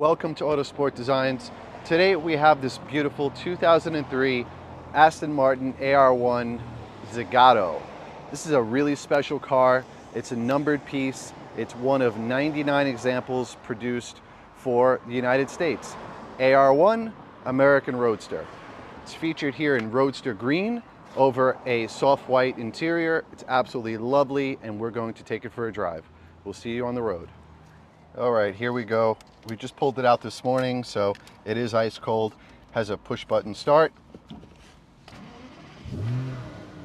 Welcome to Autosport Designs. Today we have this beautiful 2003 Aston Martin AR1 Zagato. This is a really special car. It's a numbered piece. It's one of 99 examples produced for the United States. AR1 American Roadster. It's featured here in Roadster Green over a soft white interior. It's absolutely lovely, and we're going to take it for a drive. We'll see you on the road. All right, here we go. We just pulled it out this morning, so it is ice cold. Has a push button start.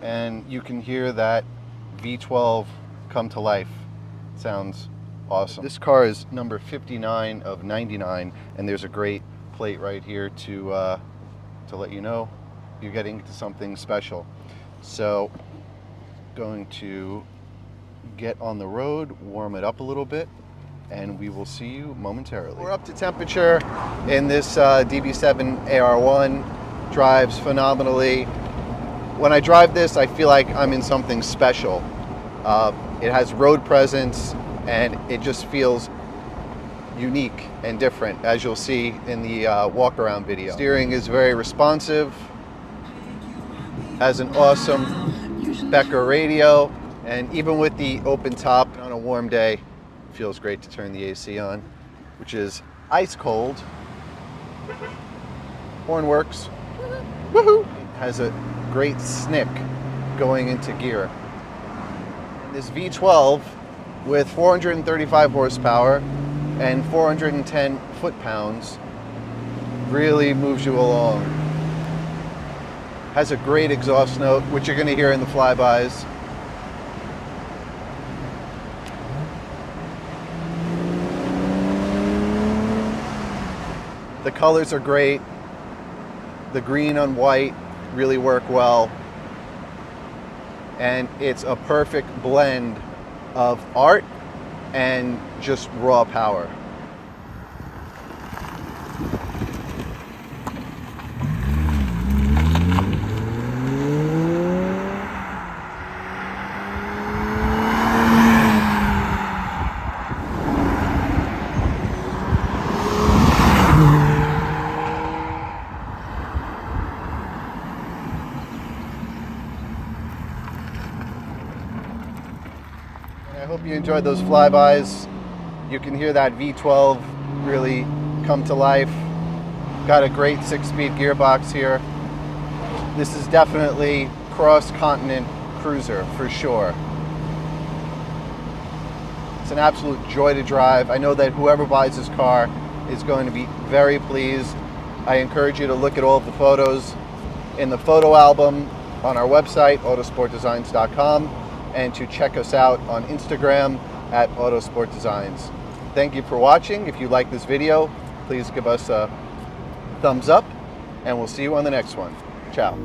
And you can hear that V12 come to life. Sounds awesome. This car is number 59 of 99, and there's a great plate right here to let you know you're getting to something special. So, going to get on the road, warm it up a little bit, and we will see you momentarily. We're up to temperature in this DB7 AR1. Drives phenomenally. When I drive this, I feel like I'm in something special. It has road presence, and it just feels unique and different, as you'll see in the walk-around video. Steering is very responsive. Has an awesome Becker radio, and even with the open top on a warm day, feels great to turn the AC on, which is ice cold. Horn works. Woohoo! Has a great snick going into gear. This V12 with 435 horsepower and 410 foot-pounds really moves you along. Has a great exhaust note, which you're going to hear in the flybys. The colors are great. The green on white really work well. And it's a perfect blend of art and just raw power. I hope you enjoyed those flybys. You can hear that V12 really come to life. Got a great 6-speed gearbox here. This is definitely cross-continent cruiser for sure. It's an absolute joy to drive. I know that whoever buys this car is going to be very pleased. I encourage you to look at all of the photos in the photo album on our website, autosportdesigns.com. and to check us out on Instagram at Autosport Designs. Thank you for watching. If you like this video, please give us a thumbs up, and we'll see you on the next one. Ciao.